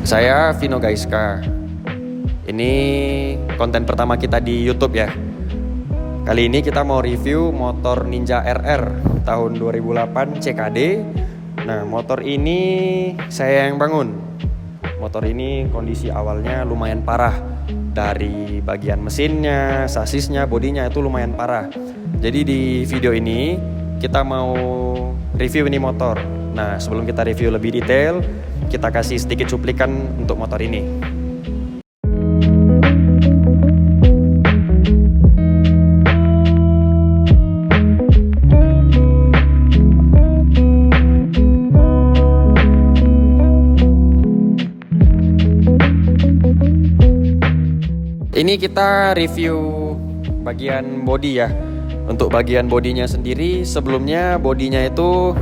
Saya Vino Gaiska. Ini konten pertama kita di YouTube ya. Kali ini kita mau review motor Ninja RR tahun 2008 CKD. Nah, motor ini saya yang bangun. Motor ini kondisi awalnya lumayan parah. Dari bagian mesinnya, sasisnya, bodinya itu lumayan parah. Jadi di video ini kita mau review ini motor. Nah, sebelum kita review lebih detail, kita kasih sedikit cuplikan untuk motor ini. Ini kita review bagian bodi ya. Untuk bagian bodinya sendiri, sebelumnya bodinya itu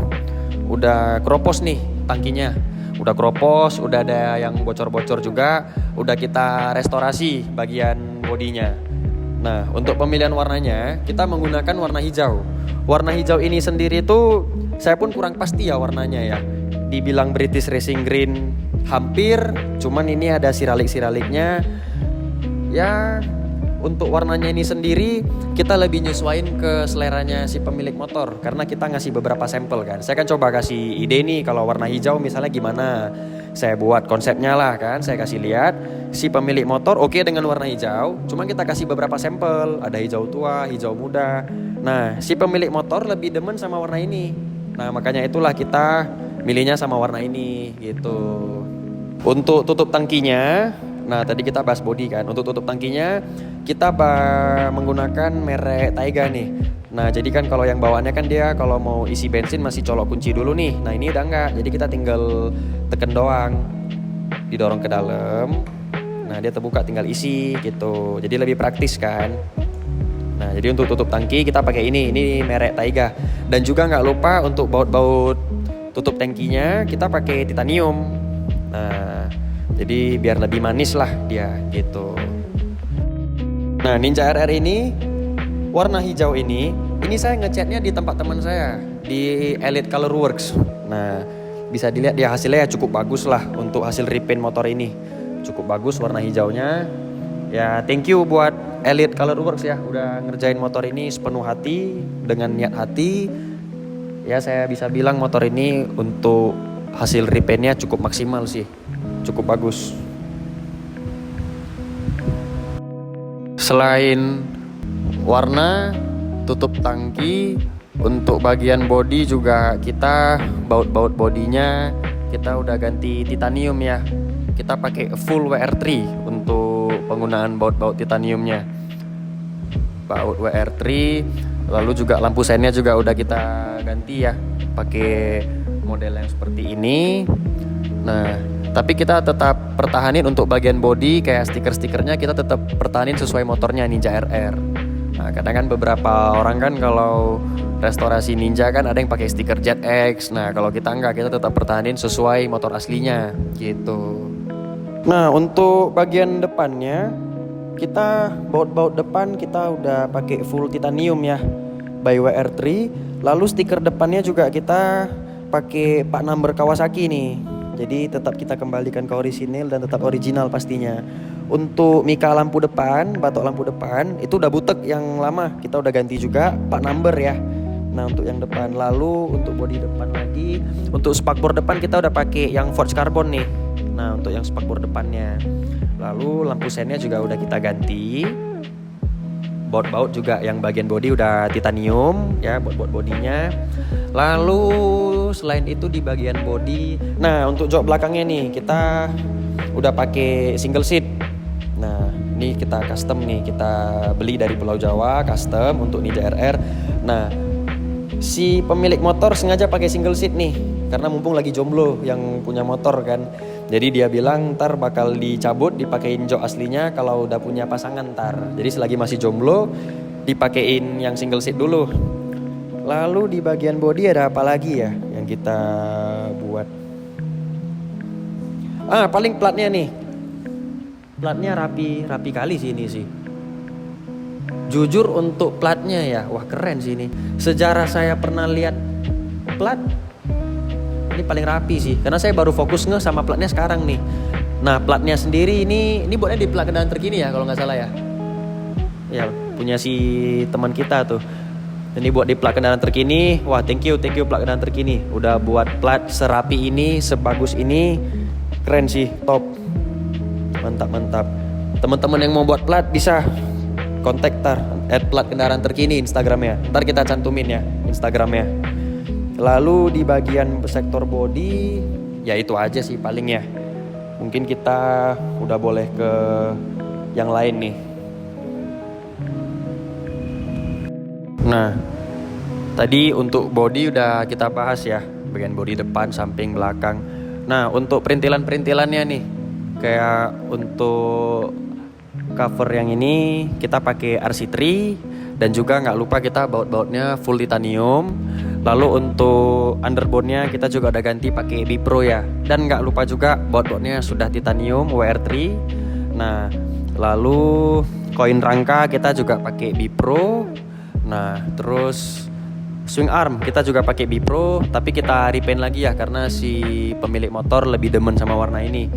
udah keropos nih tangkinya. Udah keropos, udah ada yang bocor-bocor juga. Udah kita restorasi bagian bodinya. Nah, untuk pemilihan warnanya, kita menggunakan warna hijau. Warna hijau ini sendiri tuh saya pun kurang pasti ya warnanya ya. Dibilang British Racing Green hampir, cuman ini ada siralik-siraliknya. Ya, untuk warnanya ini sendiri kita lebih nyesuaiin ke seleranya si pemilik motor, karena kita ngasih beberapa sampel kan. Saya kan coba kasih ide nih kalau warna hijau misalnya gimana. Saya buat konsepnya lah kan, saya kasih lihat si pemilik motor oke dengan warna hijau, cuma kita kasih beberapa sampel, ada hijau tua, hijau muda. Nah, si pemilik motor lebih demen sama warna ini. Nah, makanya itulah kita milihnya sama warna ini gitu. Untuk tutup tangkinya, nah tadi kita bahas body kan. Untuk tutup tangkinya kita menggunakan merek Taiga nih. Nah, jadi kan kalau yang bawaannya kan dia kalau mau isi bensin masih colok kunci dulu nih. Nah, ini udah enggak. Jadi kita tinggal tekan doang. Didorong ke dalam. Nah, dia terbuka tinggal isi gitu. Jadi lebih praktis kan. Nah, jadi untuk tutup tangki kita pakai ini. Ini merek Taiga. Dan juga nggak lupa untuk baut-baut tutup tangkinya kita pakai titanium. Nah, jadi biar lebih manis lah dia gitu. Nah, Ninja RR ini warna hijau ini saya ngecatnya di tempat teman saya di Elite Color Works. Nah, bisa dilihat dia hasilnya ya cukup bagus lah untuk hasil repaint motor ini. Cukup bagus warna hijaunya. Ya, thank you buat Elite Color Works ya udah ngerjain motor ini sepenuh hati dengan niat hati. Ya, saya bisa bilang motor ini untuk hasil repaintnya cukup maksimal sih. Cukup bagus. Selain warna, tutup tangki, untuk bagian bodi juga kita baut-baut bodinya kita udah ganti titanium ya. Kita pakai full WR3 untuk penggunaan baut-baut titaniumnya. Baut WR3, lalu juga lampu sennya juga udah kita ganti ya, pakai model yang seperti ini. Nah, tapi kita tetap pertahanin untuk bagian body kayak stiker-stikernya kita tetap pertahanin sesuai motornya Ninja RR. Nah, kadang kan beberapa orang kan kalau restorasi Ninja kan ada yang pakai stiker ZX. Nah, kalau kita enggak, kita tetap pertahanin sesuai motor aslinya gitu. Nah, untuk bagian depannya kita baut-baut depan kita udah pakai full titanium ya by WR3. Lalu stiker depannya juga kita pakai pak number Kawasaki nih. Jadi tetap kita kembalikan ke orisinil dan tetap original pastinya. Untuk mika lampu depan, batok lampu depan itu udah butek yang lama, kita udah ganti juga pak number ya. Nah, untuk yang depan, lalu untuk bodi depan lagi, untuk spakbor depan kita udah pakai yang forged carbon nih. Nah, untuk yang spakbor depannya. Lalu lampu sennya juga udah kita ganti. Baut-baut juga yang bagian bodi udah titanium ya, baut-baut bodinya. Lalu selain itu di bagian bodi, nah untuk jok belakangnya nih kita udah pakai single seat. Nah, ini kita custom nih, kita beli dari Pulau Jawa custom untuk Ninja RR. Nah, si pemilik motor sengaja pakai single seat nih karena mumpung lagi jomblo yang punya motor kan. Jadi dia bilang ntar bakal dicabut, dipakein jok aslinya kalau udah punya pasangan ntar. Jadi selagi masih jomblo dipakein yang single seat dulu. Lalu di bagian bodi ada apa lagi ya yang kita buat? Paling platnya nih. Platnya rapi kali sih ini sih. Jujur untuk platnya ya, wah keren sih ini. Sejarah saya pernah lihat plat ini paling rapi sih, karena saya baru fokus sama platnya sekarang nih. Nah, platnya sendiri ini buatnya di plat kendaraan terkini ya kalau nggak salah ya. Ya, punya si teman kita tuh. Ini buat di plat kendaraan terkini. Wah, thank you plat kendaraan terkini. Udah buat plat serapi ini, sebagus ini. Keren sih, top. Mantap. Teman-teman yang mau buat plat bisa kontak @plat kendaraan terkini Instagramnya. Ntar kita cantumin ya Instagramnya. Lalu di bagian sektor body, ya itu aja sih paling ya. Mungkin kita udah boleh ke yang lain nih. Nah, tadi untuk body udah kita bahas ya, bagian body depan, samping, belakang. Nah, untuk perintilan-perintilannya nih, kayak untuk cover yang ini kita pakai RC3, dan juga nggak lupa kita baut-bautnya full titanium. Lalu untuk underbone-nya kita juga udah ganti pakai Bipro ya, dan nggak lupa juga baut-bautnya sudah titanium WR3. Nah, lalu koin rangka kita juga pakai Bipro. Nah, terus swing arm kita juga pakai Bipro, tapi kita repaint lagi ya karena si pemilik motor lebih demen sama warna ini.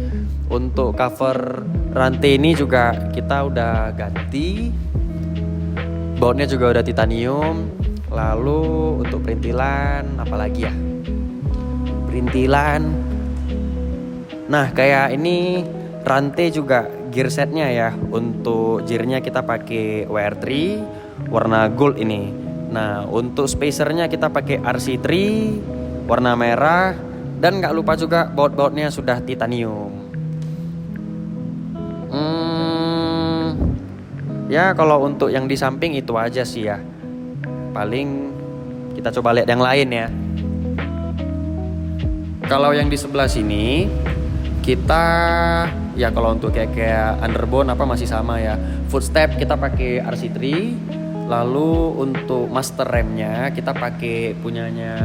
Untuk cover rantai ini juga kita udah ganti, bautnya juga udah titanium. Lalu untuk perintilan apalagi ya? Perintilan. Nah, kayak ini rantai juga gear setnya ya. Untuk gearnya kita pakai WR3 warna gold ini. Nah, untuk spacernya kita pakai RC3 warna merah, dan nggak lupa juga baut-bautnya sudah titanium. Ya kalau untuk yang di samping itu aja sih ya. Paling kita coba lihat yang lain ya. Kalau yang di sebelah sini kita ya kalau untuk kayak underbone apa masih sama ya. Footstep kita pakai RC3. Lalu untuk master remnya kita pakai punyanya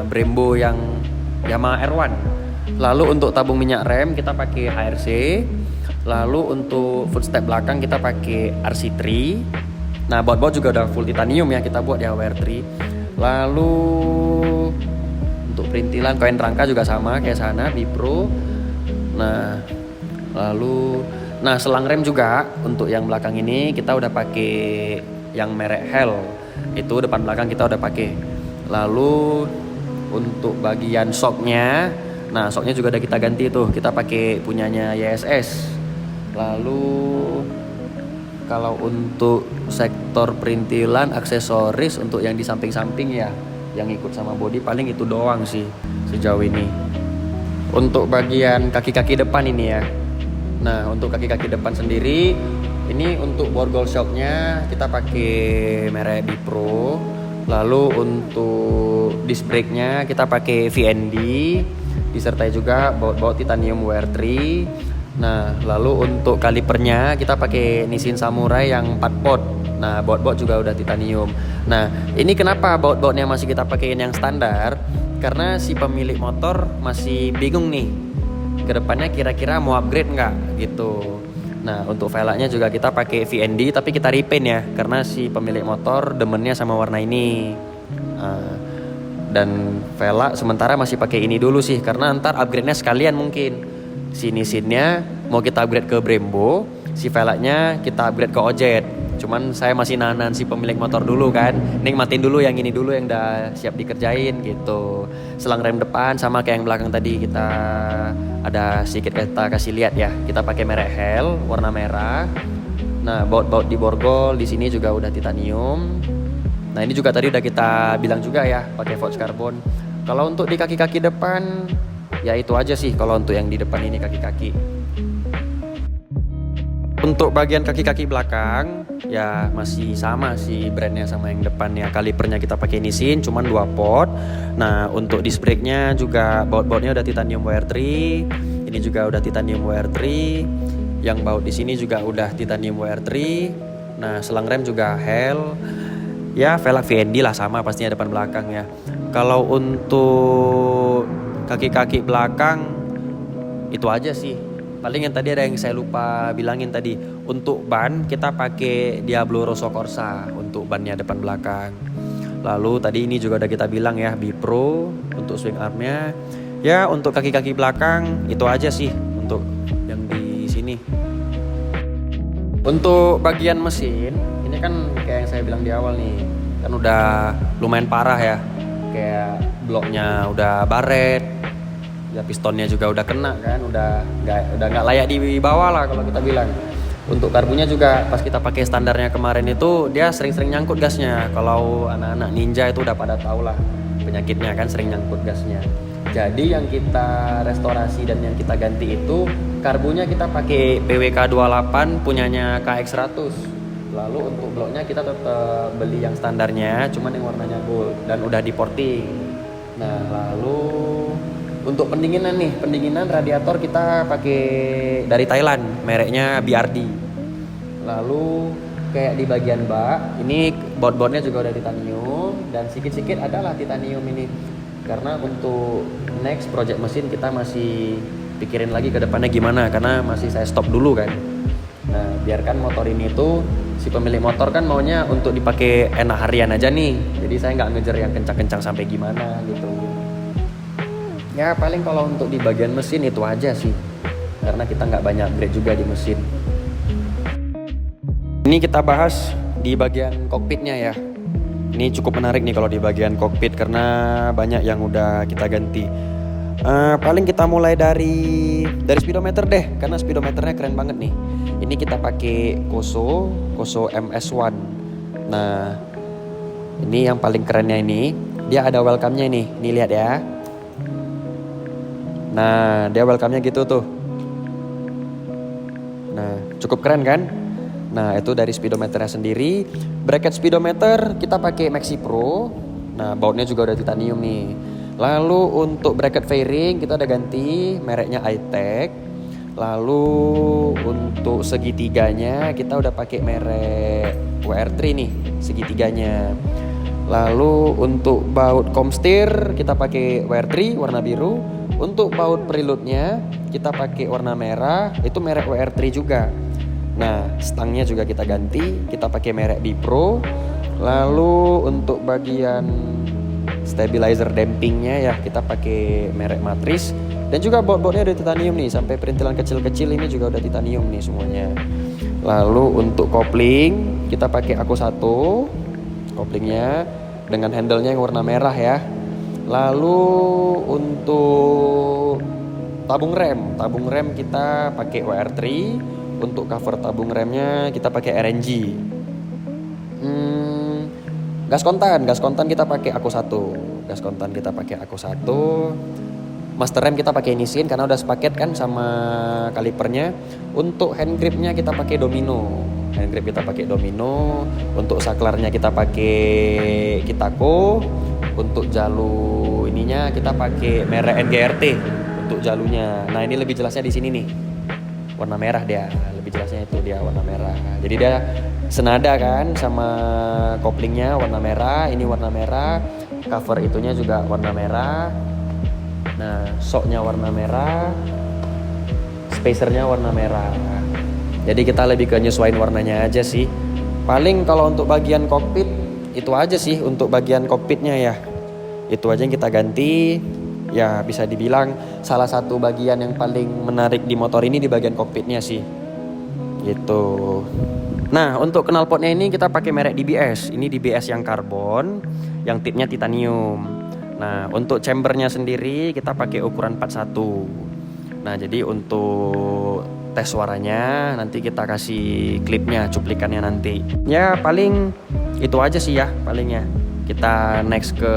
Brembo yang Yamaha R1. Lalu untuk tabung minyak rem kita pakai HRC. Lalu untuk footstep belakang kita pakai RC3. Nah, baut-baut juga udah full titanium ya kita buat ya WR3. Lalu untuk perintilan koin rangka juga sama kayak sana Bipro. Nah, lalu selang rem juga untuk yang belakang ini kita udah pakai yang merek Hell. Itu depan belakang kita udah pakai. Lalu untuk bagian shocknya, nah shocknya juga udah kita ganti tuh. Kita pakai punyanya YSS. Lalu kalau untuk sektor perintilan aksesoris untuk yang di samping-samping ya, yang ikut sama body paling itu doang sih sejauh ini. Untuk bagian kaki-kaki depan ini ya. Nah, untuk kaki-kaki depan sendiri ini untuk borgol shocknya kita pakai merek Bipro. Lalu untuk disc brake-nya kita pakai VND, disertai juga baut titanium WR3. Nah, lalu untuk kalipernya kita pakai Nissin Samurai yang 4 pot. Nah, baut juga udah titanium. Nah, ini kenapa baut-bautnya masih kita pakein yang standar? Karena si pemilik motor masih bingung nih, kedepannya kira-kira mau upgrade nggak gitu. Nah, untuk velgnya juga kita pakai VND tapi kita repaint ya, karena si pemilik motor demennya sama warna ini. Dan velg sementara masih pakai ini dulu sih, karena ntar upgrade-nya sekalian mungkin. Si Nissinnya mau kita upgrade ke Brembo, si velgnya kita upgrade ke Ojet. Cuman saya masih nahan si pemilik motor dulu kan, nikmatin dulu yang ini dulu yang udah siap dikerjain gitu. Selang rem depan sama kayak yang belakang tadi kita ada sedikit kita kasih lihat ya. Kita pakai merek Hell warna merah. Nah, baut di borgol di sini juga udah titanium. Nah, ini juga tadi udah kita bilang juga ya, pakai Forged Carbon. Kalau untuk di kaki-kaki depan ya itu aja sih kalau untuk yang di depan ini kaki-kaki. Untuk bagian kaki-kaki belakang ya masih sama sih brandnya sama yang depannya. Kalipernya kita pakai Nissin cuman 2 pot. Nah, untuk disc brake-nya juga baut-bautnya udah titanium WR3. Ini juga udah titanium WR3. Yang baut di sini juga udah titanium WR3. Nah, selang rem juga Hell. Ya, velg VND lah sama pastinya depan belakang ya. Kalau untuk kaki-kaki belakang itu aja sih. Paling yang tadi ada yang saya lupa bilangin tadi. Untuk ban kita pakai Diablo Rosso Corsa untuk bannya depan belakang. Lalu tadi ini juga udah kita bilang ya Bipro untuk swing armnya. Ya, untuk kaki-kaki belakang itu aja sih untuk yang nih. Untuk bagian mesin, ini kan kayak yang saya bilang di awal nih, kan udah lumayan parah ya. Kayak bloknya udah baret, ya pistonnya juga udah kena kan, udah nggak layak dibawa lah kalau kita bilang. Untuk karbunya juga pas kita pakai standarnya kemarin itu dia sering-sering nyangkut gasnya. Kalau anak-anak ninja itu udah pada tahu lah penyakitnya kan, sering nyangkut gasnya. Jadi yang kita restorasi dan yang kita ganti itu karbunya kita pakai PWK 28 punyanya KX100. Lalu untuk bloknya kita tetap beli yang standarnya, cuman yang warnanya gold dan udah di porting. Nah, lalu untuk pendinginan radiator kita pakai dari Thailand, mereknya BRD. Lalu kayak di bagian bak, ini baut-bautnya juga udah titanium dan sedikit-sedikit adalah titanium ini. Karena untuk next project mesin kita masih pikirin lagi ke depannya gimana, karena masih saya stop dulu kan. Nah, biarkan motor ini tuh si pemilik motor kan maunya untuk dipakai enak harian aja nih. Jadi saya nggak ngejar yang kencang-kencang sampai gimana gitu. Ya paling kalau untuk di bagian mesin itu aja sih, karena kita nggak banyak upgrade juga di mesin. Ini kita bahas di bagian kokpitnya ya. Ini cukup menarik nih kalau di bagian kokpit karena banyak yang udah kita ganti. Paling kita mulai dari speedometer deh, karena speedometernya keren banget nih. Ini kita pakai Koso MS1. Nah, ini yang paling kerennya ini, dia ada welcome-nya nih. Nih lihat ya. Nah, dia welcome-nya gitu tuh. Nah, cukup keren kan? Nah, itu dari speedometernya sendiri. Bracket speedometer kita pakai Maxi Pro. Nah, bautnya juga udah titanium nih. Lalu untuk bracket fairing kita udah ganti, mereknya iTech. Lalu untuk segitiganya kita udah pakai merek WR3 nih, segitiganya. Lalu untuk baut komstir kita pakai WR3 warna biru. Untuk baut preloadnya kita pakai warna merah, itu merek WR3 juga. Nah, stangnya juga kita ganti, kita pakai merek Bipro. Lalu untuk bagian stabilizer dampingnya ya kita pakai merek Matrice. Dan juga baut-bautnya ada titanium nih, sampai perintilan kecil-kecil ini juga udah titanium nih semuanya. Lalu untuk kopling kita pakai Aku 1 koplingnya dengan handle-nya yang warna merah ya. Lalu untuk tabung rem kita pakai WR3. Untuk cover tabung remnya kita pakai RNG. Gas kontan kita pakai Aku 1. Master rem kita pakai Nissin karena udah sepaket kan sama kalipernya. Untuk hand gripnya kita pakai Domino. Untuk saklarnya kita pakai Kitako. Untuk jalu ininya kita pakai merek NGRT untuk jalunya. Nah, ini lebih jelasnya di sini nih. Warna merah dia, lebih jelasnya itu dia warna merah. Jadi dia senada kan sama koplingnya warna merah, ini warna merah, cover itunya juga warna merah. Nah, shocknya warna merah, spacernya warna merah. Jadi kita lebih ke nyesuaiin warnanya aja sih. Paling kalau untuk bagian kokpit itu aja sih untuk bagian kokpitnya ya. Itu aja yang kita ganti. Ya bisa dibilang salah satu bagian yang paling menarik di motor ini di bagian kokpitnya sih. Gitu. Nah, untuk knalpotnya ini kita pakai merek DBS. Ini DBS yang karbon, yang tipnya titanium. Nah, untuk chambernya sendiri kita pakai ukuran 41. Nah, jadi untuk tes suaranya nanti kita kasih klipnya, cuplikannya nanti. Ya paling itu aja sih ya palingnya. Kita next ke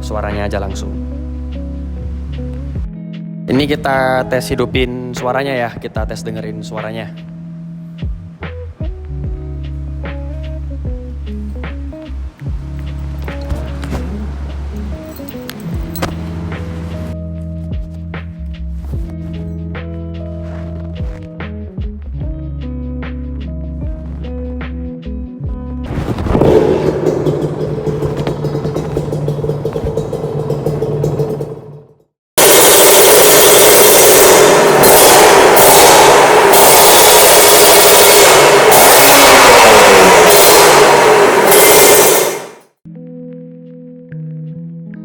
suaranya aja langsung. Ini kita tes hidupin suaranya ya, kita tes dengerin suaranya.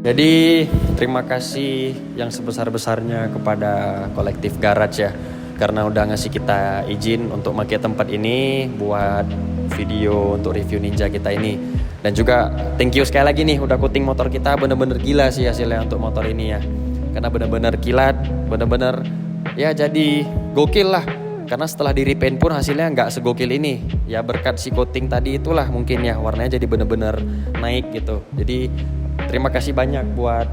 Jadi terima kasih yang sebesar-besarnya kepada kolektif Garage ya. karena udah ngasih kita izin untuk pakai tempat ini buat video untuk review Ninja kita ini. Dan juga thank you sekali lagi nih udah coating motor kita, bener-bener gila sih hasilnya untuk motor ini ya. Karena bener-bener kilat, bener-bener ya jadi gokil lah. Karena setelah di repaint pun hasilnya nggak segokil ini. Ya berkat si coating tadi itulah mungkin ya warnanya jadi bener-bener naik gitu. Jadi terima kasih banyak buat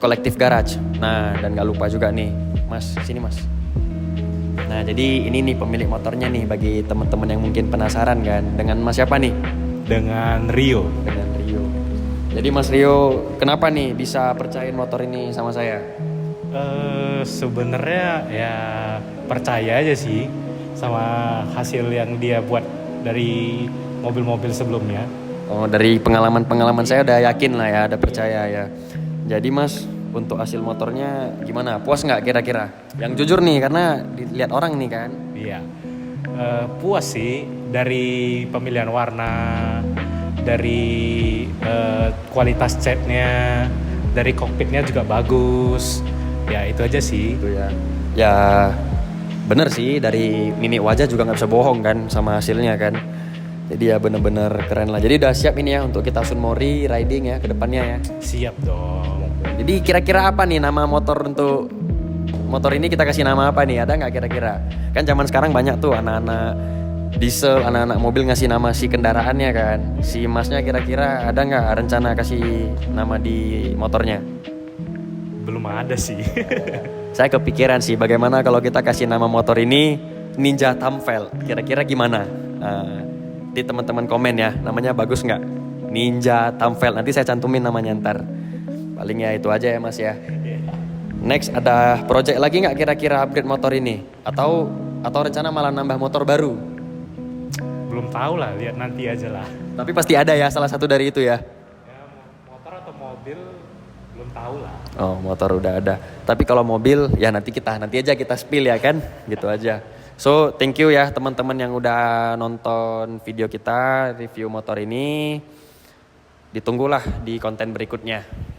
Kolektif Garage. Nah dan nggak lupa juga nih Mas, sini Mas. Nah jadi ini nih pemilik motornya nih bagi teman-teman yang mungkin penasaran kan. Dengan Mas siapa nih? Dengan Rio. Dengan Rio. Jadi Mas Rio kenapa nih bisa percayain motor ini sama saya? Sebenarnya ya percaya aja sih sama hasil yang dia buat dari mobil-mobil sebelumnya. Oh dari pengalaman saya udah yakin lah ya, ada percaya ya. Jadi Mas untuk hasil motornya gimana? Puas nggak kira-kira? Yang jujur nih karena dilihat orang nih kan. Iya, puas sih dari pemilihan warna, dari kualitas catnya, dari kokpitnya juga bagus. Ya itu aja sih. Itu ya. Ya bener sih dari mimik wajah juga nggak bisa bohong kan sama hasilnya kan. Jadi ya bener-bener keren lah. Jadi udah siap ini ya untuk kita Sunmori riding ya ke depannya ya. Siap dong. Jadi kira-kira apa nih nama motor untuk motor ini kita kasih nama apa nih? Ada nggak kira-kira? Kan zaman sekarang banyak tuh anak-anak diesel, anak-anak mobil ngasih nama si kendaraannya kan. Si Masnya kira-kira ada nggak rencana kasih nama di motornya? Belum ada sih. Saya kepikiran sih bagaimana kalau kita kasih nama motor ini Ninja Tamvel. Kira-kira gimana? Di teman-teman komen ya, namanya bagus nggak? Ninja Tamvel. Nanti saya cantumin namanya ntar. Paling ya itu aja ya Mas ya. Next ada project lagi nggak kira-kira upgrade motor ini? Atau rencana malah nambah motor baru? Belum tahu lah, lihat nanti aja lah. Tapi pasti ada ya salah satu dari itu ya. Ya, motor atau mobil belum tahu lah. Oh motor udah ada. Tapi kalau mobil ya nanti aja kita spill ya kan, gitu aja. So thank you ya teman-teman yang udah nonton video kita review motor ini. Ditunggulah di konten berikutnya.